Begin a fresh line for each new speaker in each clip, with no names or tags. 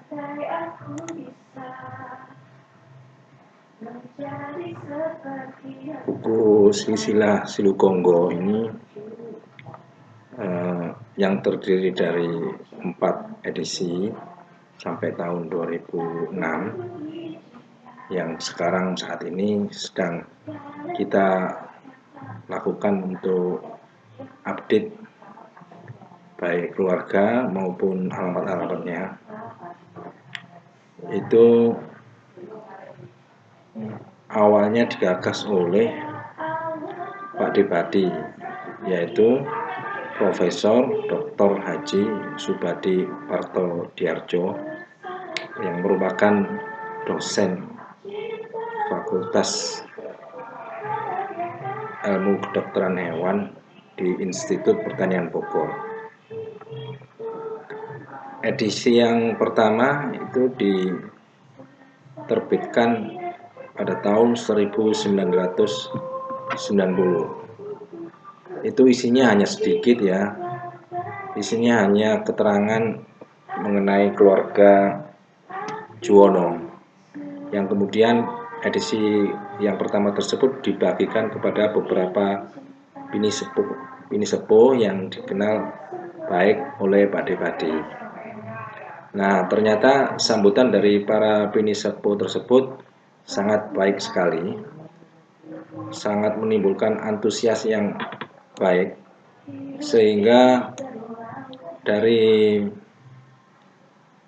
Andai aku bisa menjadi seperti
Buku Silsilah Silukonggo ini yang terdiri dari 4 edisi sampai tahun 2006 yang sekarang saat ini sedang kita lakukan untuk update baik keluarga maupun alamat-alamatnya. Itu awalnya digagas oleh Pak Depadi, yaitu Profesor Dr. Haji Subadi Parto Diardjo yang merupakan dosen Fakultas Ilmu Kedokteran Hewan di Institut Pertanian Bogor. Edisi yang pertama itu diterbitkan pada tahun 1990. Itu isinya hanya sedikit ya. Isinya hanya keterangan mengenai keluarga Juwono. Yang kemudian edisi yang pertama tersebut dibagikan kepada beberapa bini sepuh yang dikenal baik oleh Pak Depadi. Nah, ternyata sambutan dari para bini sepuh tersebut sangat baik sekali, sangat menimbulkan antusias yang baik, sehingga dari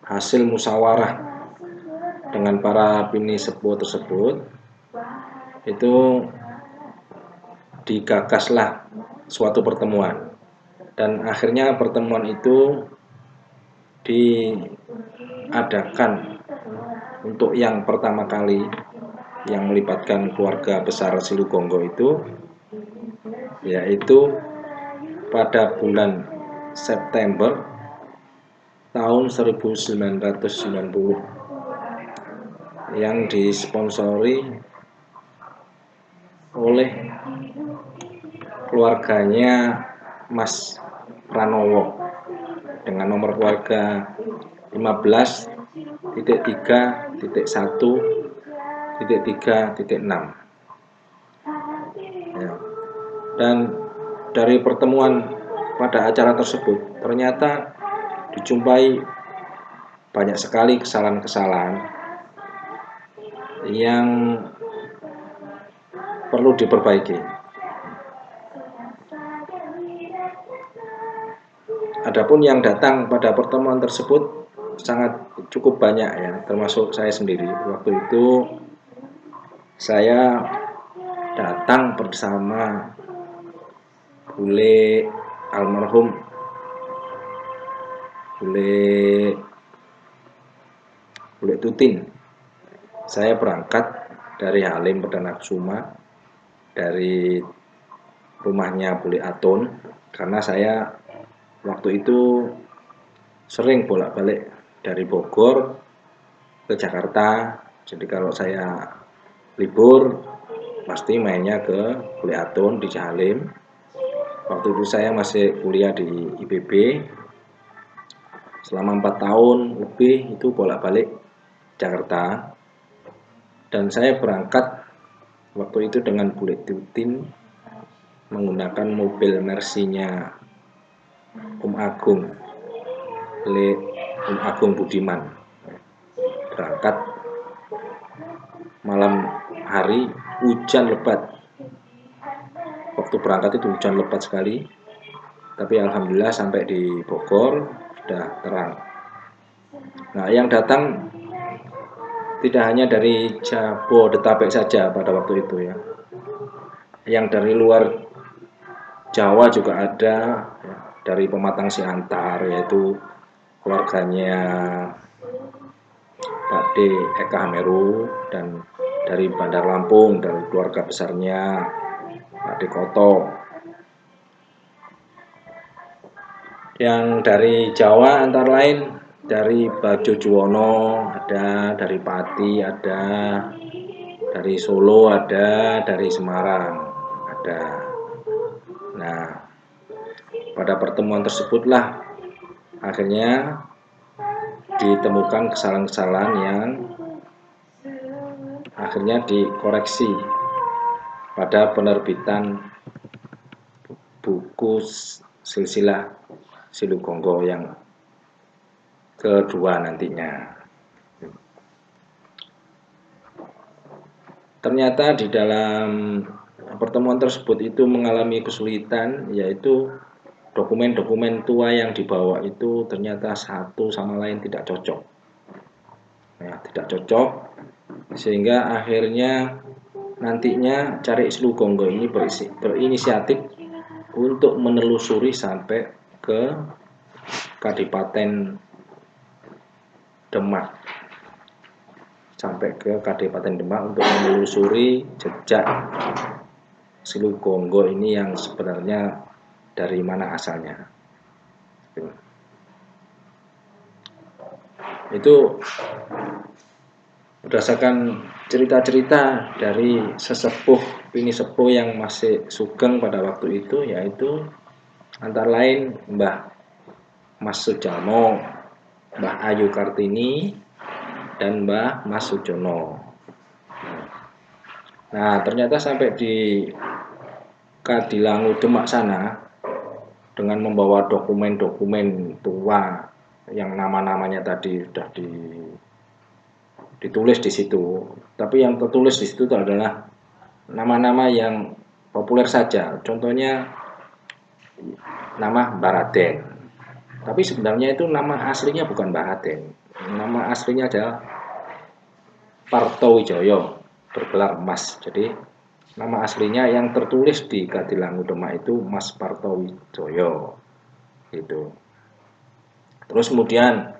hasil musyawarah dengan para bini sepuh tersebut itu digagaslah suatu pertemuan, dan akhirnya pertemuan itu diadakan untuk yang pertama kali yang melibatkan keluarga besar Silukonggo itu, yaitu pada bulan September tahun 1990 yang disponsori oleh keluarganya Mas Pranowo dengan nomor keluarga 15.3.1.3.6 ya. Dan dari pertemuan pada acara tersebut ternyata dijumpai banyak sekali kesalahan-kesalahan yang perlu diperbaiki. Adapun yang datang pada pertemuan tersebut sangat cukup banyak ya, termasuk saya sendiri. Waktu itu saya datang bersama bule almarhum bule Tutin. Saya berangkat dari Halim Perdana Kusuma, dari rumahnya bule Atun, karena saya waktu itu sering bolak-balik dari Bogor ke Jakarta. Jadi kalau saya libur pasti mainnya ke bule Atun di Halim. Waktu itu saya masih kuliah di IPB. Selama 4 tahun lebih itu bolak-balik Jakarta. Dan saya berangkat waktu itu dengan bule Tutin menggunakan mobil Mercy-nya Om Agung Budiman. Berangkat malam hari, hujan lebat. Waktu berangkat itu hujan lebat sekali, tapi alhamdulillah sampai di Bogor sudah terang. Nah, yang datang tidak hanya dari Jabodetabek saja pada waktu itu ya. Yang dari luar Jawa juga ada ya, dari Pematang Siantar, yaitu keluarganya Pak D. Eka Hameru, dan dari Bandar Lampung dari keluarga besarnya Pak D. Koto. Yang dari Jawa antara lain dari Bajo Juwono ada, dari Pati ada, dari Solo ada, dari Semarang ada. Nah, pada pertemuan tersebutlah akhirnya ditemukan kesalahan-kesalahan yang akhirnya dikoreksi pada penerbitan buku silsilah Silugonggo yang kedua nantinya. Ternyata di dalam pertemuan tersebut itu mengalami kesulitan, yaitu dokumen-dokumen tua yang dibawa itu ternyata satu sama lain tidak cocok. Ya, tidak cocok, sehingga akhirnya nantinya Cari Silugonggo ini berinisiatif untuk menelusuri sampai ke Kadipaten Demak. Sampai ke Kadipaten Demak untuk menelusuri jejak Silugonggo ini yang sebenarnya dari mana asalnya. Itu berdasarkan cerita-cerita dari Pini Sepuh yang masih sugeng pada waktu itu, yaitu antara lain Mbah Mas Sujarno, Mbah Ayu Kartini, dan Mbah Mas Sujono. Nah, ternyata sampai di Kadilangu Demak sana dengan membawa dokumen-dokumen tua yang nama-namanya tadi sudah ditulis di situ. Tapi yang tertulis di situ adalah nama-nama yang populer saja. Contohnya nama Baraden. Tapi sebenarnya itu nama aslinya bukan Baraden. Nama aslinya adalah Partowijoyo, bergelar Mas. Jadi nama aslinya yang tertulis di Kadilangu Demak itu Mas Partowijoyo. Gitu. Terus kemudian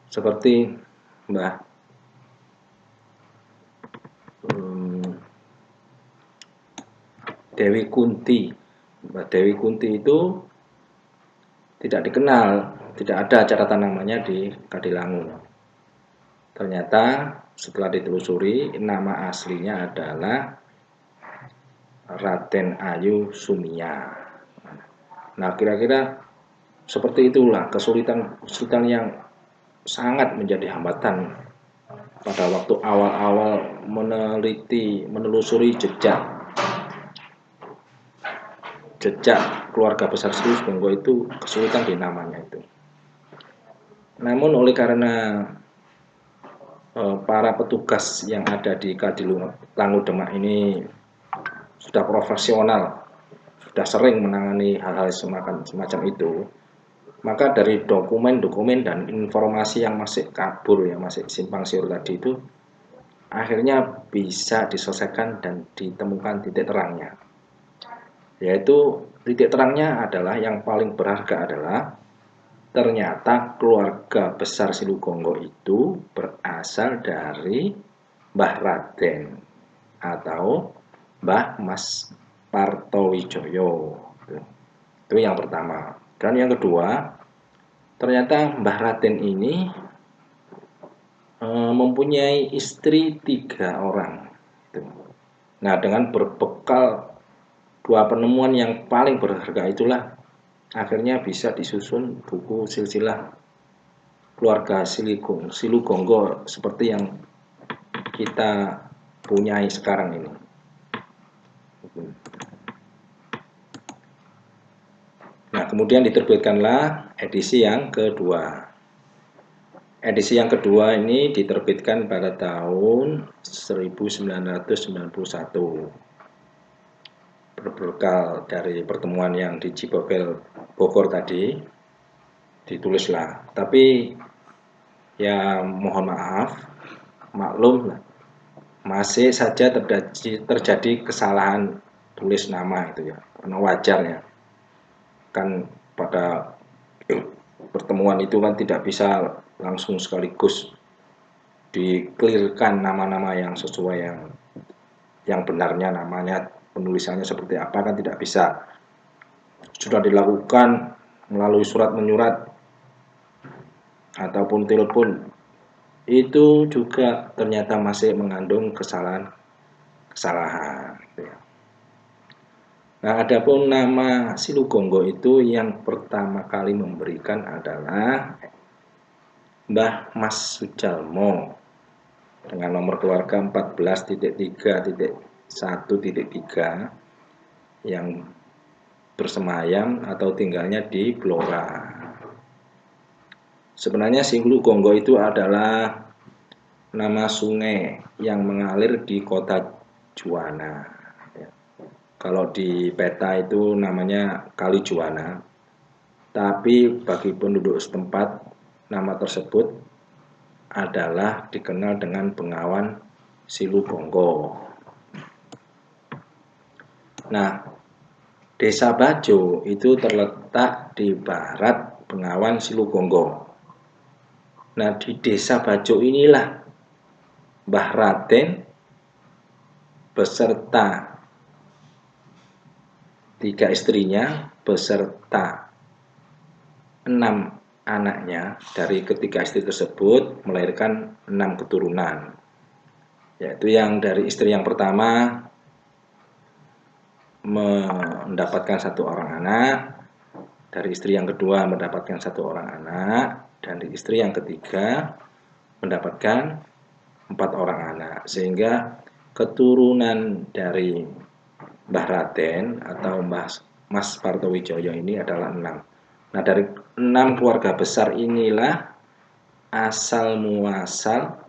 seperti Mbah Dewi Kunti. Mbah Dewi Kunti itu tidak dikenal, tidak ada catatan namanya di Kadilangu. Ternyata setelah ditelusuri, nama aslinya adalah Raden Ayu Sumia. Nah, kira-kira seperti itulah kesulitan yang sangat menjadi hambatan pada waktu awal-awal menelusuri jejak keluarga besar Silugonggo itu, kesulitan di namanya itu. Namun oleh karena para petugas yang ada di Kadilangu Demak ini sudah profesional, sudah sering menangani hal-hal semacam itu, maka dari dokumen-dokumen dan informasi yang masih kabur, yang masih simpang siur tadi itu, akhirnya bisa diselesaikan dan ditemukan titik terangnya. Yaitu titik terangnya adalah yang paling berharga adalah ternyata keluarga besar Silugonggo itu berasal dari Mbah Raden atau Mbah Mas Partowijoyo. Itu yang pertama. Dan yang kedua, ternyata Mbah Raden ini mempunyai istri 3 orang. Nah, dengan berbekal 2 penemuan yang paling berharga itulah akhirnya bisa disusun buku silsilah keluarga Silugonggo seperti yang kita punyai sekarang ini. Nah, kemudian diterbitkanlah edisi yang kedua. Edisi yang kedua ini diterbitkan pada tahun 1991. Berbekal dari pertemuan yang di Cibobel Bogor tadi, ditulislah. Tapi ya mohon maaf, maklum lah, masih saja terjadi kesalahan tulis nama itu ya, karena wajar ya. Kan pada pertemuan itu kan tidak bisa langsung sekaligus diklirkan nama-nama yang sesuai yang benarnya namanya, penulisannya seperti apa kan tidak bisa. Sudah dilakukan melalui surat menyurat ataupun telepon, itu juga ternyata masih mengandung kesalahan. Nah, adapun nama Silugonggo itu yang pertama kali memberikan adalah Mbah Mas Sujalmo dengan nomor keluarga 14.3.1.3 yang bersemayam atau tinggalnya di Blora. Sebenarnya Silugongo itu adalah nama sungai yang mengalir di kota Juwana. Kalau di peta itu namanya Kali Juwana, tapi bagi penduduk setempat nama tersebut adalah dikenal dengan Bengawan Silugongo. Nah, Desa Bajo itu terletak di barat Bengawan Silugongo. Nah, di Desa Bajo inilah Mbah Raden beserta 3 istrinya beserta 6 anaknya dari ketiga istri tersebut melahirkan 6 keturunan, yaitu yang dari istri yang pertama mendapatkan 1 orang anak, dari istri yang kedua mendapatkan 1 orang anak, dan di istri yang ketiga mendapatkan 4 orang anak, sehingga keturunan dari Mbah Raden atau Mas Partowijoyo ini adalah 6. Nah, dari 6 keluarga besar inilah asal muasal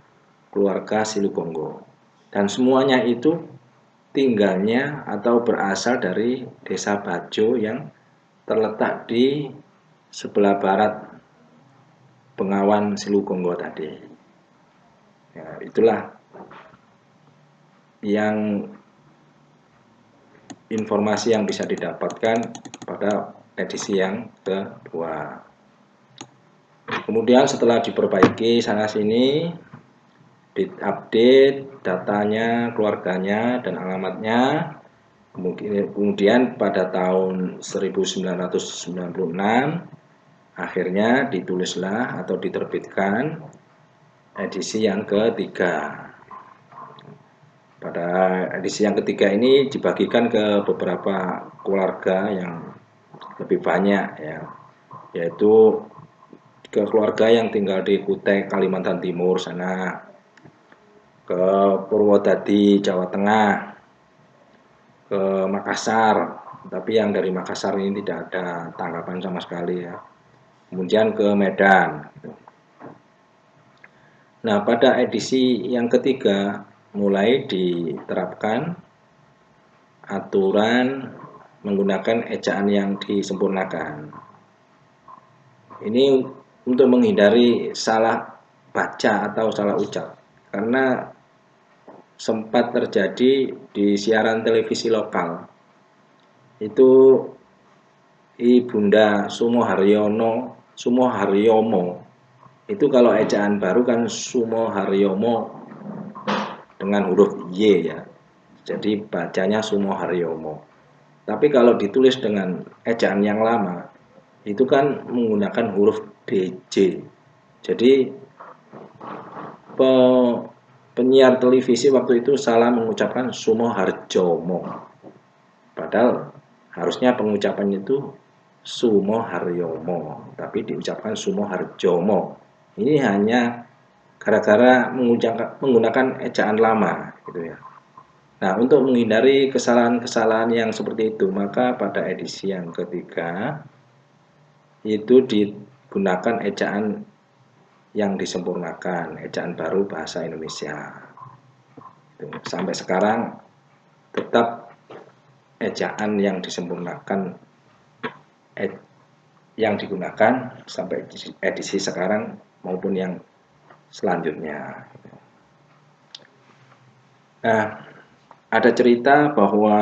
keluarga Silugongo. Dan semuanya itu tinggalnya atau berasal dari Desa Bajo yang terletak di sebelah barat Bengawan Silugongo tadi. Ya, itulah yang informasi yang bisa didapatkan pada edisi yang kedua. Kemudian setelah diperbaiki sana sini, diupdate datanya, keluarganya, dan alamatnya. Kemudian pada tahun 1996 akhirnya ditulislah atau diterbitkan edisi yang ketiga. Pada edisi yang ketiga ini dibagikan ke beberapa keluarga yang lebih banyak, ya, yaitu ke keluarga yang tinggal di Kutai, Kalimantan Timur sana, ke Purwodadi, Jawa Tengah, ke Makassar, tapi yang dari Makassar ini tidak ada tanggapan sama sekali, ya. Kemudian ke Medan. Nah, pada edisi yang ketiga mulai diterapkan aturan menggunakan ejaan yang disempurnakan. Ini untuk menghindari salah baca atau salah ucap, karena sempat terjadi di siaran televisi lokal. Itu Ibunda Sumoharyomo. Itu kalau ejaan baru kan Sumoharyomo dengan huruf Y, ya. Jadi bacanya Sumoharyomo. Tapi kalau ditulis dengan ejaan yang lama, itu kan menggunakan huruf DJ. Jadi penyiar televisi waktu itu salah mengucapkan Sumoharjomo. Padahal harusnya pengucapan itu Sumoharyomo, tapi diucapkan Sumoharjomo. Ini hanya gara-gara menggunakan ejaan lama, gitu ya. Nah, untuk menghindari kesalahan-kesalahan yang seperti itu, maka pada edisi yang ketiga itu digunakan ejaan yang disempurnakan, ejaan baru bahasa Indonesia. Sampai sekarang tetap ejaan yang disempurnakan yang digunakan sampai edisi sekarang maupun yang selanjutnya. Nah, ada cerita bahwa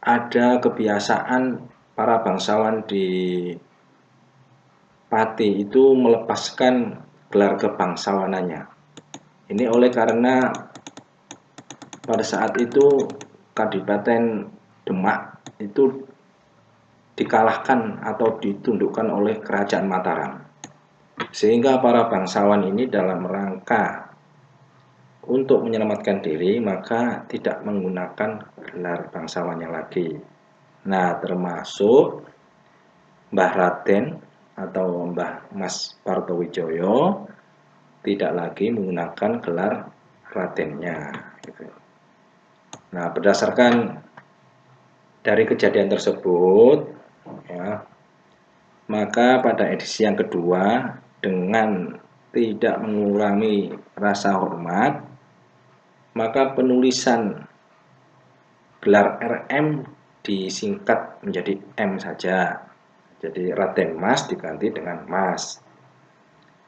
ada kebiasaan para bangsawan di Pati itu melepaskan gelar kebangsawanannya. Ini oleh karena pada saat itu Kadipaten Demak itu dikalahkan atau ditundukkan oleh Kerajaan Mataram. Sehingga para bangsawan ini dalam rangka untuk menyelamatkan diri maka tidak menggunakan gelar bangsawannya lagi. Nah, termasuk Mbah Raden atau Mbah Mas Partowijoyo tidak lagi menggunakan gelar Radennya. Gitu. Nah, berdasarkan dari kejadian tersebut, ya, maka pada edisi yang kedua dengan tidak mengurangi rasa hormat, maka penulisan gelar RM disingkat menjadi M saja. Jadi Raden Mas diganti dengan Mas.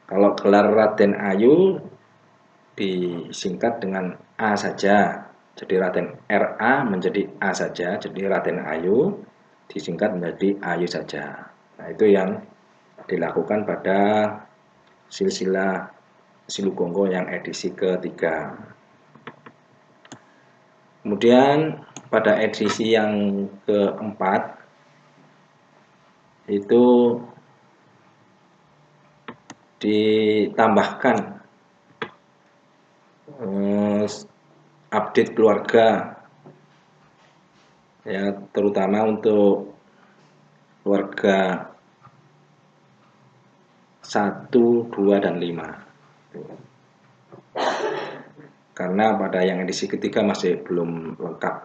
Kalau gelar Raden Ayu disingkat dengan A saja. Jadi Raden RA menjadi A saja. Jadi Raden Ayu disingkat menjadi Ayu saja. Nah, itu yang dilakukan pada silsilah Silugonggo yang edisi ketiga. Kemudian pada edisi yang keempat itu ditambahkan update keluarga, ya, terutama untuk keluarga 1, 2, dan 5. Karena pada yang edisi ketiga masih belum lengkap.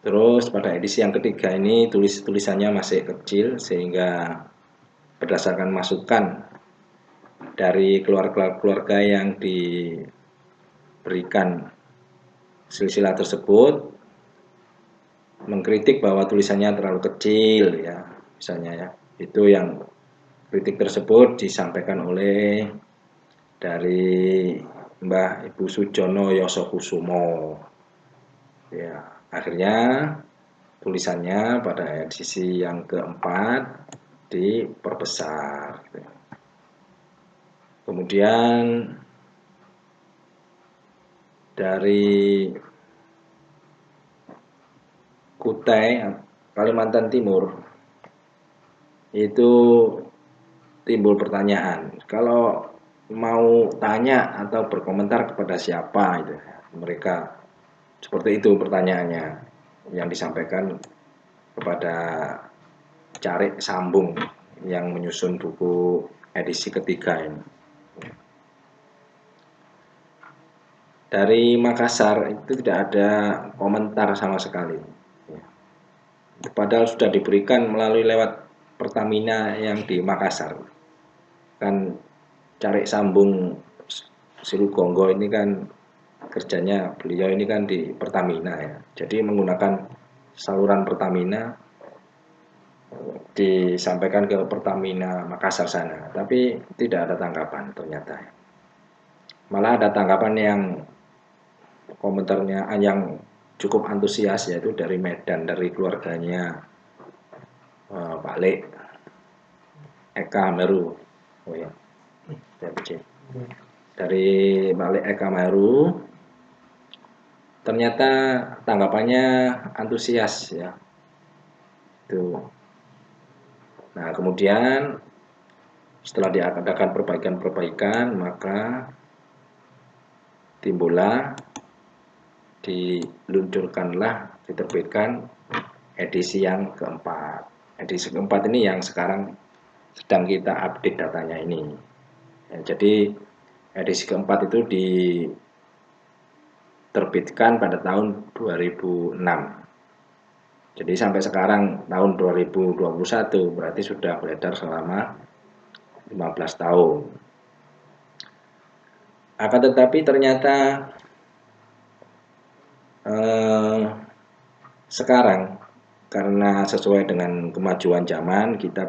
Terus pada edisi yang ketiga ini tulisannya masih kecil, sehingga berdasarkan masukan dari keluarga yang diberikan silsilah tersebut mengkritik bahwa tulisannya terlalu kecil, ya, misalnya, ya. Itu yang kritik tersebut disampaikan oleh dari Mbah Ibu Sujono Yosokusumo. Ya, akhirnya tulisannya pada edisi yang keempat diperbesar. Kemudian dari Kutai, Kalimantan Timur, itu timbul pertanyaan, kalau mau tanya atau berkomentar kepada siapa itu, mereka seperti itu pertanyaannya yang disampaikan kepada Carik Sambung yang menyusun buku edisi ketiga ini. Dari Makassar itu tidak ada komentar sama sekali. Padahal sudah diberikan melalui lewat Pertamina yang di Makassar. Kan Carik Sambung Silugonggo ini kan kerjanya beliau ini kan di Pertamina, ya. Jadi menggunakan saluran Pertamina disampaikan ke Pertamina Makassar sana, tapi tidak ada tanggapan ternyata. Malah ada tanggapan yang komentarnya yang cukup antusias, yaitu dari Medan, dari keluarganya Pak Lek Eka Meru. Oh ya, dari Pak Lek Eka Meru, ternyata tanggapannya antusias, ya. Itu. Nah, kemudian setelah diadakan perbaikan-perbaikan, maka timbullah, diluncurkanlah, diterbitkan edisi yang keempat. Edisi keempat ini yang sekarang sedang kita update datanya ini. Ya, jadi edisi keempat itu diterbitkan pada tahun 2006. Jadi sampai sekarang tahun 2021, berarti sudah beredar selama 15 tahun. Akan tetapi ternyata sekarang, karena sesuai dengan kemajuan zaman, kita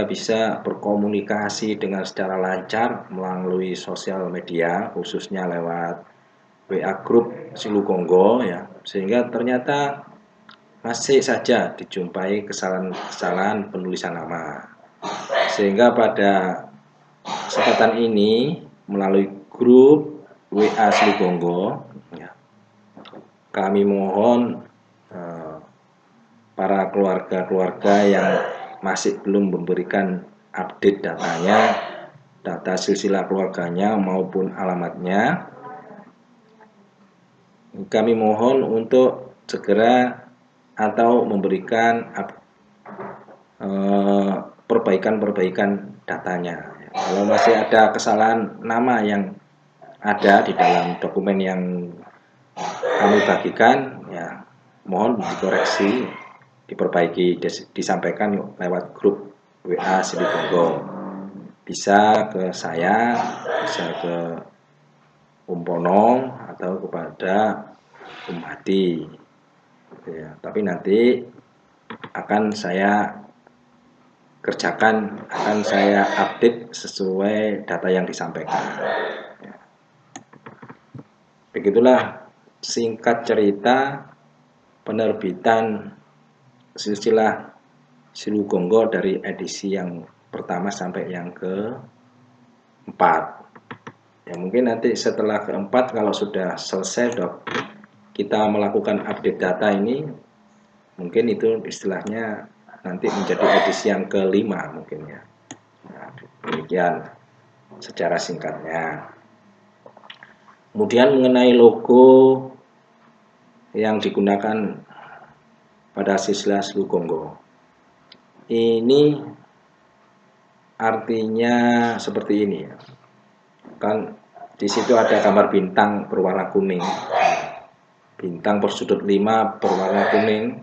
bisa berkomunikasi dengan secara lancar melalui sosial media, khususnya lewat WA Group Silugonggo, ya, sehingga ternyata masih saja dijumpai kesalahan penulisan nama. Sehingga pada kesempatan ini melalui grup WA Silugonggo, ya, kami mohon para keluarga-keluarga yang masih belum memberikan update datanya, data silsilah keluarganya maupun alamatnya, kami mohon untuk segera atau memberikan perbaikan-perbaikan datanya. Kalau masih ada kesalahan nama yang ada di dalam dokumen yang kami bagikan, ya mohon dikoreksi, diperbaiki, disampaikan lewat grup WA Silugongo. Bisa ke saya, bisa ke Ponong, atau kepada Hati. Ya, tapi nanti akan saya kerjakan, akan saya update sesuai data yang disampaikan. Begitulah singkat cerita penerbitan silsilah Silugongo dari edisi yang pertama sampai yang keempat. Ya mungkin nanti setelah keempat, kalau sudah selesai kita melakukan update data ini, mungkin itu istilahnya nanti menjadi edisi yang kelima mungkin ya. Nah, demikian secara singkatnya. Kemudian mengenai logo yang digunakan pada silsilah Silugongo, ini artinya seperti ini ya. Kan di situ ada gambar bintang berwarna kuning, bintang bersudut 5 berwarna kuning,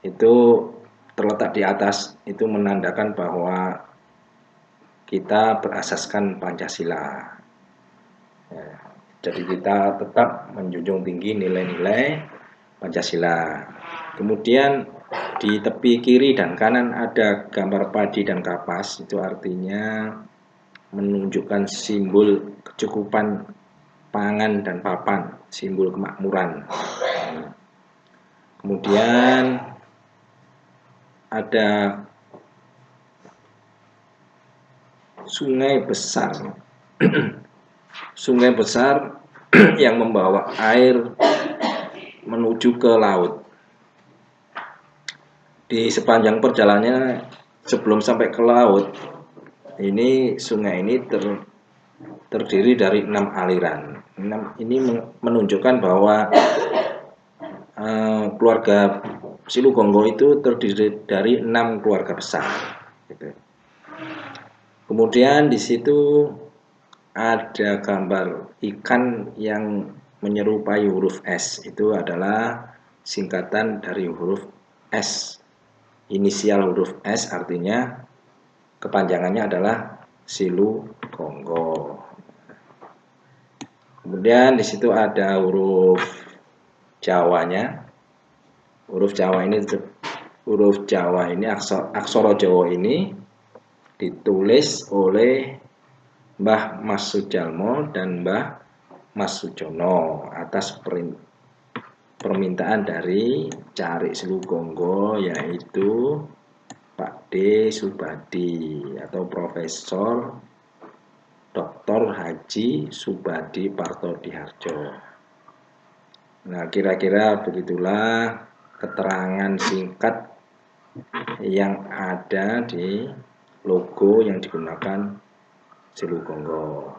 itu terletak di atas, itu menandakan bahwa kita berasaskan Pancasila. Ya, jadi kita tetap menjunjung tinggi nilai-nilai Pancasila. Kemudian di tepi kiri dan kanan ada gambar padi dan kapas, itu artinya menunjukkan simbol kecukupan pangan dan papan, simbol kemakmuran. Kemudian ada sungai besar sungai besar yang membawa air menuju ke laut. Di sepanjang perjalanannya sebelum sampai ke laut, ini sungai ini terdiri dari 6 aliran. Ini menunjukkan bahwa keluarga Silugongo itu terdiri dari 6 keluarga besar. Gitu. Kemudian di situ ada gambar ikan yang menyerupai huruf S. Itu adalah singkatan dari huruf S. Inisial huruf S artinya kepanjangannya adalah Silugongo. Kemudian di situ ada huruf Jawanya. Huruf Jawa ini aksara Jawa ini ditulis oleh Mbah Mas Sujalmo dan Mbah Mas Sujono atas permintaan dari Carik Silugongo, yaitu Pak D. Subadi atau Profesor Dr. Haji Subadi Partodiharjo. Nah, kira-kira begitulah keterangan singkat yang ada di logo yang digunakan Silugongo.